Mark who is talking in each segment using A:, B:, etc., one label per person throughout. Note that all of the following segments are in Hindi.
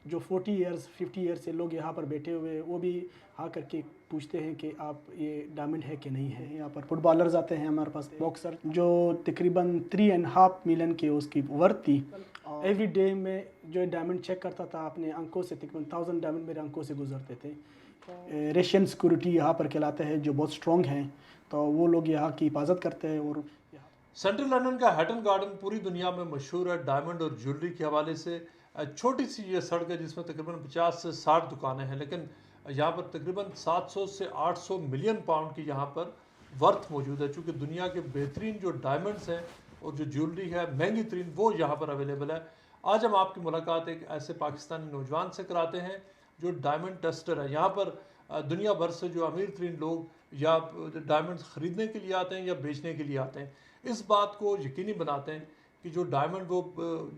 A: जो 40 इयर्स 50 ईयर्स से लोग यहाँ पर बैठे हुए हैं, वो भी आ करके पूछते हैं कि आप ये डायमंड है कि नहीं है। यहाँ पर फुटबॉलर्स आते हैं हमारे पास, बॉक्सर जो तकरीबन 3.5 मिलियन की उसकी वर्थ थी। एवरी डे में जो डायमंड चेक करता था अपने अंकों से, तकरीबन 1000 डायमंड मेरे अंकों से गुजरते थे। रशियन सिक्योरिटी यहाँ पर कहलाते हैं, जो बहुत स्ट्रॉन्ग हैं, तो वो लोग यहाँ की हिफाजत करते हैं। और
B: सेंट्रल लंदन का हैटन गार्डन पूरी दुनिया में मशहूर है डायमंड और ज्वेलरी के हवाले से। छोटी सी ये सड़क है जिसमें तकरीबन 50 से 60 दुकानें हैं, लेकिन यहाँ पर तकरीबन 700 से 800 मिलियन पाउंड की यहाँ पर वर्थ मौजूद है। चूँकि दुनिया के बेहतरीन जो डायमंड्स हैं और जो ज्वेलरी है महंगी तरीन, वो यहाँ पर अवेलेबल है। आज हम आपकी मुलाकात एक ऐसे पाकिस्तानी नौजवान से कराते हैं जो डायमंड टेस्टर है। यहाँ पर दुनिया भर से जो अमीर तरीन लोग या डायमंड ख़रीदने के लिए आते हैं या बेचने के लिए आते हैं, इस बात को यकीनी बनाते हैं कि जो डायमंड वो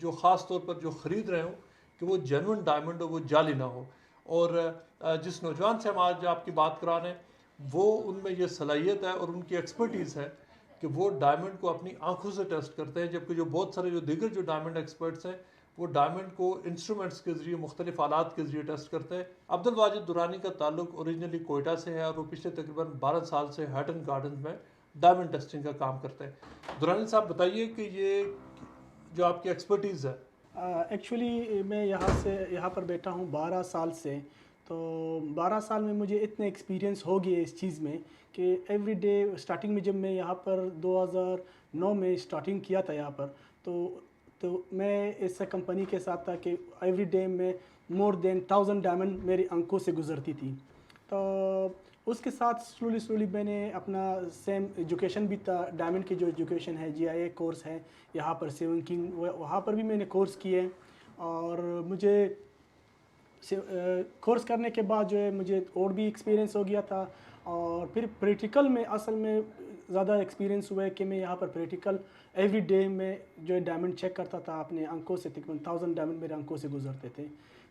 B: जो ख़ास तौर पर जो ख़रीद रहे हो कि वो जेन्युइन डायमंड हो, वो जाली ना हो। और जिस नौजवान से हम आज आपकी बात करा रहे हैं, वो उनमें ये सलाहियत है और उनकी एक्सपर्टीज़ है कि वो डायमंड को अपनी आंखों से टेस्ट करते हैं, जबकि जो बहुत सारे जो दीगर जो डायमंड एक्सपर्ट्स हैं वो डायमंड को इंस्ट्रूमेंट्स के ज़रिए, मुख्तलिफ आलात के ज़रिए टेस्ट करते हैं। अब्दुल वाजिद दुरानी का ताल्लुक ओरिजिनली कोयटा से है और वो पिछले तकरीबन 12 साल से हैटन गार्डन में डायमंड टेस्टिंग का काम करते हैं। दुरानी साहब बताइए कि ये जो आपकी एक्सपर्टीज़ है।
A: एक्चुअली मैं यहाँ पर बैठा हूँ 12 साल से। तो 12 साल में मुझे इतने एक्सपीरियंस हो गए इस चीज़ में कि एवरी डे स्टार्टिंग में जब मैं यहाँ पर 2009 में स्टार्टिंग किया था यहाँ पर, तो मैं इस कंपनी के साथ था कि एवरी डे में मोर देन 1000 डायमंड मेरी आंखों से गुजरती थी। तो उसके साथ स्लोली मैंने अपना सेम एजुकेशन भी था, डायमंड की जो एजुकेशन है, GIA कोर्स है यहाँ पर, सेवन किंग, वहाँ पर भी मैंने कोर्स किए। और मुझे कोर्स करने के बाद जो है मुझे और भी एक्सपीरियंस हो गया था। और फिर प्रैक्टिकल में असल में ज़्यादा एक्सपीरियंस हुआ है कि मैं यहाँ पर प्रैक्टिकल एवरी डे में जो है डायमंड चेक करता था अपने अंकों से, तकरीबन 1000 डायमंड मेरे अंकों से गुजरते थे।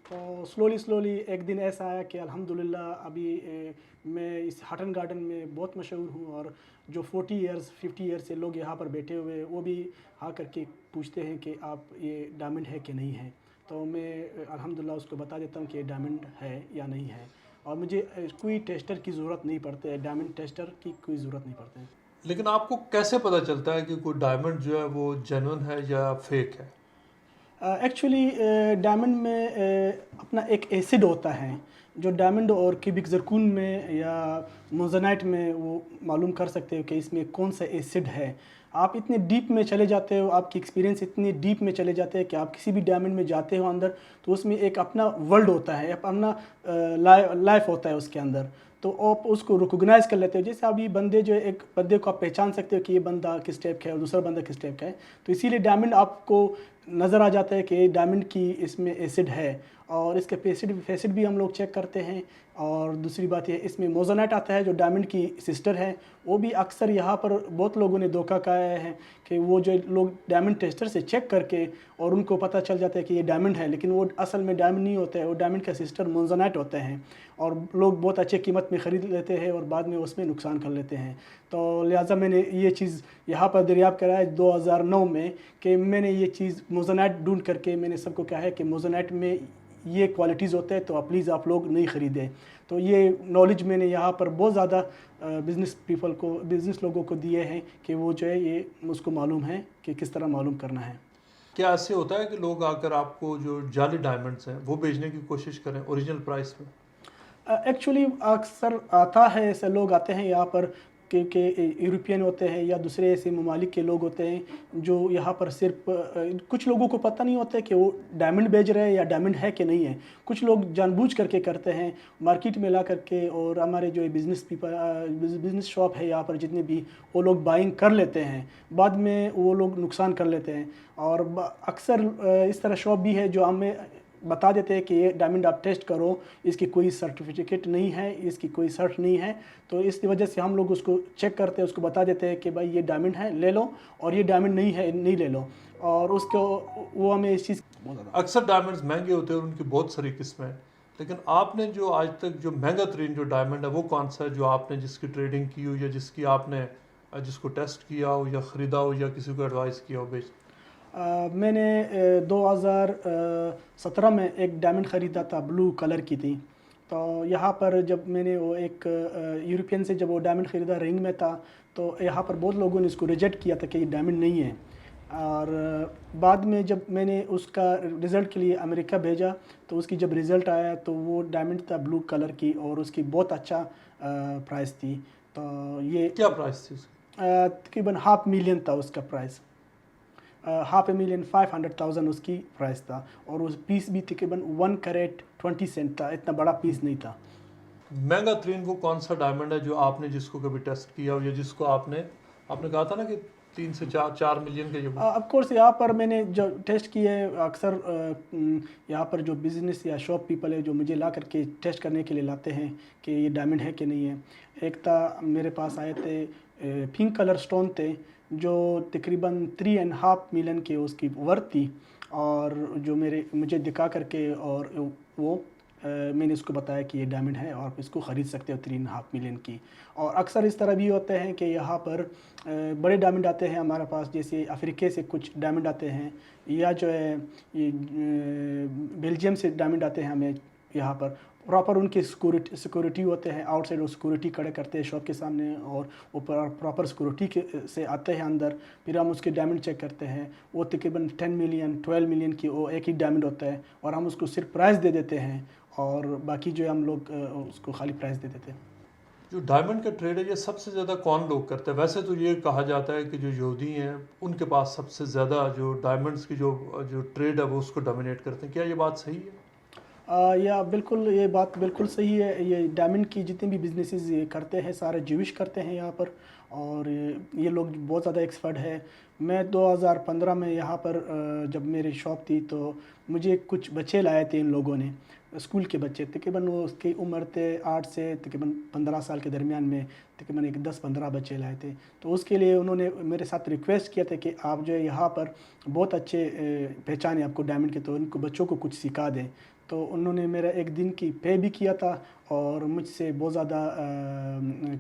A: तो स्लोली एक दिन ऐसा आया कि अल्हम्दुलिल्लाह अभी मैं इस हटन गार्डन में बहुत मशहूर हूँ। और जो 40 इयर्स 50 ईयर्स से लोग यहाँ पर बैठे हुए हैं, वो भी आ करके पूछते हैं कि आप ये डायमंड है कि नहीं है। तो मैं अल्हम्दुलिल्लाह उसको बता देता हूँ कि ये डायमंड है या नहीं है। और मुझे कोई टेस्टर की ज़रूरत नहीं पड़ती है, डायमंड टेस्टर की कोई ज़रूरत नहीं पड़ती है।
B: लेकिन आपको कैसे पता चलता है कि कोई डायमंड जो है वो जेन्युइन है या फेक है?
A: एक्चुअली डायमंड में अपना एक एसिड होता है जो डायमंड और क्यूबिक ज़रकून में या मोज़नाइट में वो मालूम कर सकते हो कि इसमें कौन सा एसिड है। आप इतने डीप में चले जाते हो, आपकी एक्सपीरियंस इतनी डीप में चले जाते हैं कि आप किसी भी डायमंड में जाते हो अंदर, तो उसमें एक अपना वर्ल्ड होता है, अपना लाइफ होता है उसके अंदर। तो आप उसको रिकोगनाइज़ कर लेते हो। जैसे अभी बंदे जो है, एक बंदे को आप पहचान सकते हो कि ये बंदा किस टाइप का है और दूसरा बंदा किस टाइप का है। तो इसीलिए डायमंड आपको नज़र आ जाता है कि डायमंड की इसमें एसिड है। और इसके फेसिड भी हम लोग चेक करते हैं। और दूसरी बात ये, इसमें मोज़ोनाइट आता है जो डायमंड की सिस्टर है। वो भी अक्सर यहाँ पर बहुत लोगों ने धोखा खाया है कि वो जो लोग डायमंड टेस्टर से चेक करके और उनको पता चल जाता है कि ये डायमंड है, लेकिन वो असल में डायमंड नहीं होता है, वो डायमंड का सिस्टर मोज़ोनाइट होते हैं। और लोग बहुत अच्छे कीमत में ख़रीद लेते हैं और बाद में उसमें नुकसान कर लेते हैं। तो लिहाजा मैंने ये चीज़ यहाँ पर दरियाफ़त करा है 2009 में कि मैंने ये चीज़ मोज़ोनाइट ढूंढ करके मैंने सबको कहा है कि मोज़ोनाइट में ये क्वालिटीज़ होते हैं, तो आप प्लीज़ आप लोग नहीं ख़रीदें। तो ये नॉलेज मैंने यहाँ पर बहुत ज़्यादा बिज़नेस लोगों को दिए हैं कि वो जो है ये उसको मालूम है कि किस तरह मालूम करना है।
B: क्या ऐसे होता है कि लोग आकर आपको जो जाली डायमंड्स हैं वो बेचने की कोशिश करें ओरिजिनल प्राइस पे?
A: एक्चुअली अक्सर आता है, ऐसे लोग आते हैं यहाँ पर कि यूरोपियन होते हैं या दूसरे ऐसे ममालिक के लोग होते हैं जो यहाँ पर सिर्फ कुछ लोगों को पता नहीं होता है कि वो डायमंड बेच रहे हैं या डायमंड है कि नहीं है। कुछ लोग जानबूझ करके करते हैं मार्केट में ला करके, और हमारे जो बिज़नेस शॉप है यहाँ पर जितने भी, वो लोग बाइंग कर लेते हैं, बाद में वो लोग नुकसान कर लेते हैं। और अक्सर इस तरह शॉप भी है जो हमें बता देते हैं कि ये डायमंड आप टेस्ट करो, इसकी कोई सर्टिफिकेट नहीं है, इसकी कोई सर्ट नहीं है। तो इस वजह से हम लोग उसको चेक करते हैं, उसको बता देते हैं कि भाई ये डायमंड है ले लो, और ये डायमंड नहीं है नहीं ले लो। और उसको वो हमें इस चीज़
B: अक्सर डायमंड्स महंगे होते हैं और उनकी बहुत सारी किस्में हैं, लेकिन आपने जो आज तक जो महंगा तरीन जो डायमंड है वो कौन सा है जो आपने जिसकी ट्रेडिंग की हो या जिसकी आपने जिसको टेस्ट किया हो या ख़रीदा हो या किसी को एडवाइस किया हो बेच?
A: मैंने 2017 में एक डायमंड ख़रीदा था, ब्लू कलर की थी। तो यहाँ पर जब मैंने वो एक यूरोपियन से जब वो डायमंड ख़रीदा, रिंग में था, तो यहाँ पर बहुत लोगों ने इसको रिजेक्ट किया था कि ये डायमंड नहीं है। और बाद में जब मैंने उसका रिज़ल्ट के लिए अमेरिका भेजा, तो उसकी जब रिज़ल्ट आया तो वो डायमंड था ब्लू कलर की, और उसकी बहुत अच्छा प्राइस थी। तो ये
B: क्या प्राइस थी उसकी?
A: तकरीबन $500,000 था उसका प्राइस। 500,000 500,000 उसकी प्राइस था, और उस पीस भी तकरीबन 1 कैरेट 20 सेंट था, इतना बड़ा पीस नहीं था।
B: महंगा तरीन वो कौन सा डायमंड है जो आपने जिसको कभी टेस्ट किया हो, या जिसको आपने आपने कहा था ना कि 3 से 4 मिलियन के जो
A: ऑफ कोर्स यहाँ पर मैंने जो टेस्ट किए अक्सर यहाँ पर जो बिज़नेस या शॉप पीपल है जो मुझे ला करके टेस्ट करने के लिए लाते हैं कि ये डायमंड है कि नहीं है। एक था मेरे पास आए थे, पिंक कलर स्टोन थे जो तकरीबन 3.5 मिलियन के उसकी वर्थ थी, और जो मुझे दिखा करके और वो मैंने इसको बताया कि ये डायमंड है और आप इसको ख़रीद सकते हो 3.5 मिलियन की। और अक्सर इस तरह भी होते हैं कि यहाँ पर बड़े डायमंड आते हैं हमारे पास, जैसे अफ्रीका से कुछ डायमंड आते हैं, या जो है ये बेल्जियम से डायमंड आते हैं हमें यहाँ पर। प्रॉपर उनके सिक्योरिटी होते हैं, आउटसाइड वो सिक्योरिटी खड़े करते हैं शॉप के सामने, और वो प्रॉपर सिक्योरिटी के से आते हैं अंदर, फिर हम उसके डायमंड चेक करते हैं। वो तकरीबन 10 मिलियन 12 मिलियन की वो एक ही डायमंड होता है, और हम उसको सिर्फ प्राइस दे देते हैं, और बाकी जो है हम लोग उसको खाली प्राइस दे देते हैं।
B: जो डायमंड का ट्रेड है ये सबसे ज़्यादा कौन लोग करते हैं? वैसे तो ये कहा जाता है कि जो यहूदी हैं उनके पास सबसे ज़्यादा जो डायमंड्स की जो जो ट्रेड है वो उसको डोमिनेट करते हैं। क्या ये बात सही है?
A: या बिल्कुल, ये बात बिल्कुल सही है। ये डायमंड की जितने भी बिजनेसेस ये करते हैं सारे ज्यूइश करते हैं यहाँ पर, और ये लोग बहुत ज़्यादा एक्सपर्ट है। मैं 2015 में यहाँ पर जब मेरी शॉप थी, तो मुझे कुछ बच्चे लाए थे इन लोगों ने, स्कूल के बच्चे, तकरीबन वो उसकी उम्र थे 8 से तकरीबन 15 साल के दरमियान में, तकरीबन एक 10-15 बच्चे लाए थे। तो उसके लिए उन्होंने मेरे साथ रिक्वेस्ट किया था कि आप जो है यहाँ पर बहुत अच्छे पहचान है आपको डायमंड के, तो उनको बच्चों को कुछ सिखा दें। तो उन्होंने मेरा एक दिन की पे भी किया था, और मुझसे बहुत ज़्यादा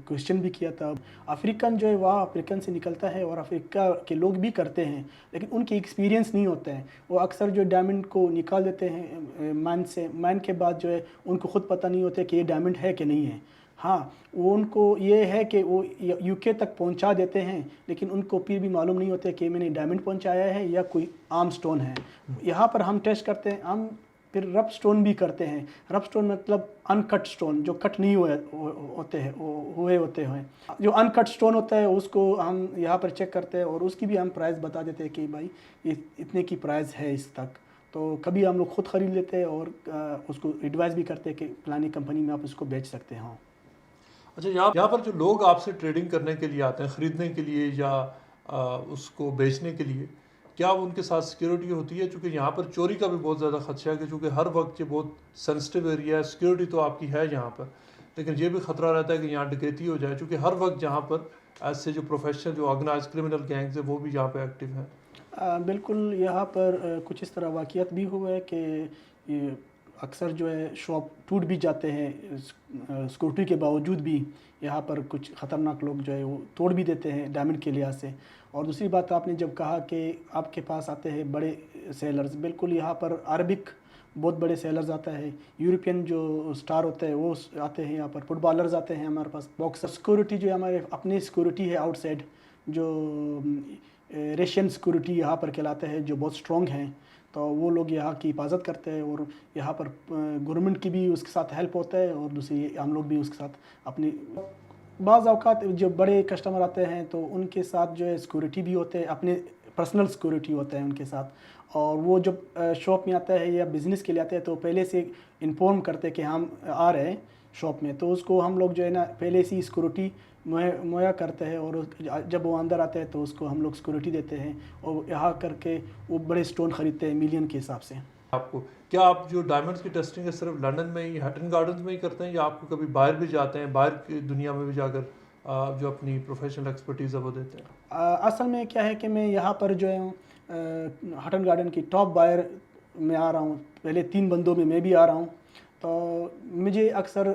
A: क्वेश्चन भी किया था। अफ्रीकन जो है वह अफ्रीकन से निकलता है, और अफ्रीका के लोग भी करते हैं, लेकिन उनके एक्सपीरियंस नहीं होते हैं। वो अक्सर जो डायमंड को निकाल देते हैं मैन से, मैन के बाद जो है उनको ख़ुद पता नहीं होता कि ये डायमंड है कि नहीं है। हाँ, वो उनको ये है कि वो यूके तक पहुंचा देते हैं, लेकिन उनको फिर भी मालूम नहीं होता कि मैंने डायमंड पहुंचाया है या कोई आम स्टोन है। यहाँ पर हम टेस्ट करते हैं, हम फिर रफ स्टोन भी करते हैं। रफ स्टोन मतलब अनकट स्टोन, जो कट नहीं होते हैं, हुए होते हैं। जो अनकट स्टोन होता है उसको हम यहाँ पर चेक करते हैं, और उसकी भी हम प्राइस बता देते हैं कि भाई इतने की प्राइस है इस तक। तो कभी हम लोग खुद ख़रीद लेते हैं, और उसको एडवाइस भी करते हैं कि फलानी कंपनी में आप इसको बेच सकते हैं।
B: अच्छा, यहाँ पर जो लोग आपसे ट्रेडिंग करने के लिए आते हैं, ख़रीदने के लिए या उसको बेचने के लिए, क्या उनके साथ सिक्योरिटी होती है? चूँकि यहाँ पर चोरी का भी बहुत ज़्यादा खदशा है कि चूँकि हर वक्त ये बहुत सेंसिटिव एरिया है। सिक्योरिटी तो आपकी है यहाँ पर, लेकिन ये भी ख़तरा रहता है कि यहाँ डकैती हो जाए, चूँकि हर वक्त यहाँ पर ऐसे जो प्रोफेशनल जो ऑर्गेनाइज क्रिमिनल गैंग्स है वो भी यहाँ पर एक्टिव हैं।
A: बिल्कुल, यहाँ पर कुछ इस तरह वाक़ियात भी हुए कि ये अक्सर जो है शॉप टूट भी जाते हैं, सिक्योरिटी के बावजूद भी। यहाँ पर कुछ ख़तरनाक लोग जो है वो तोड़ भी देते हैं डायमंड के लिहाज से। और दूसरी बात, आपने जब कहा कि आपके पास आते हैं बड़े सेलर्स, बिल्कुल यहाँ पर अरबिक बहुत बड़े सेलर्स आता है, यूरोपियन जो स्टार होते हैं वो आते हैं यहाँ पर, फुटबॉलर्स आते हैं हमारे पास, बॉक्सर। सिक्योरिटी जो है हमारे अपनी सिक्योरिटी है आउटसाइड, जो रशियन सिक्योरिटी यहाँ पर कहलाते हैं, जो बहुत स्ट्रॉन्ग हैं। तो वो लोग यहाँ की हिफाजत करते हैं, और यहाँ पर गवर्नमेंट की भी उसके साथ हेल्प होता है, और दूसरी हम लोग भी उसके साथ अपनी बाज़ औक़ात जो बड़े कस्टमर आते हैं तो उनके साथ जो है सिक्योरिटी भी होते हैं, अपने पर्सनल सिक्योरिटी होता है उनके साथ। और वो जब शॉप में आता है या बिज़नेस के लिए आते हैं तो पहले से इन्फॉर्म करते हैं कि हम आ रहे हैं शॉप में, तो उसको हम लोग जो है ना पहले से ही सिक्योरिटी मुहैया करते हैं, और जब वो अंदर आते हैं तो उसको हम लोग सिक्योरिटी देते हैं, और यहाँ करके वो बड़े स्टोन ख़रीदते हैं मिलियन के हिसाब से।
B: आपको क्या आप जो डायमंड्स की टेस्टिंग है सिर्फ लंदन में ही, हटन गार्डन्स में ही करते हैं, या आपको कभी बाहर भी जाते हैं, बाहर की दुनिया में भी जाकर जो अपनी प्रोफेशनल एक्सपर्टीज़ है वो देते हैं?
A: असल में क्या है कि मैं यहाँ पर जो है हटन गार्डन की टॉप बायर में आ रहा हूँ, पहले 3 बंदों में मैं भी आ रहा हूँ। तो मुझे अक्सर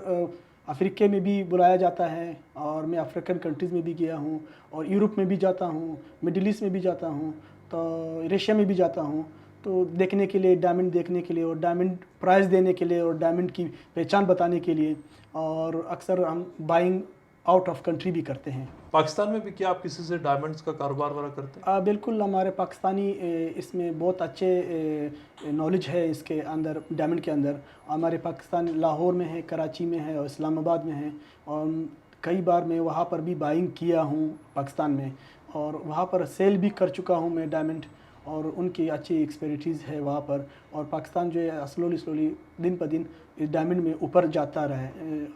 A: अफ्रीका में भी बुलाया जाता है, और मैं अफ्रीकन कंट्रीज़ में भी गया हूँ, और यूरोप में भी जाता हूँ, मिडिल ईस्ट में भी जाता हूँ। तो तो रशिया में भी जाता हूँ तो देखने के लिए, डायमंड देखने के लिए और डायमंड प्राइस देने के लिए और डायमंड की पहचान बताने के लिए, और अक्सर हम बाइंग आउट ऑफ कंट्री भी करते हैं।
B: पाकिस्तान में भी क्या आप किसी से डायमंड्स का कारोबार वाला करते हैं?
A: बिल्कुल, हमारे पाकिस्तानी इसमें बहुत अच्छे नॉलेज है इसके अंदर, डायमंड के अंदर। हमारे पाकिस्तान लाहौर में है, कराची में है और इस्लामाबाद में है, और कई बार मैं वहाँ पर भी बाइंग किया हूँ पाकिस्तान में, और वहाँ पर सेल भी कर चुका हूँ मैं डायमंड, और उनकी अच्छी एक्सपर्टीज़ है वहाँ पर। और पाकिस्तान जो है स्लोली दिन प दिन इस डायमंड में ऊपर जाता रहा है।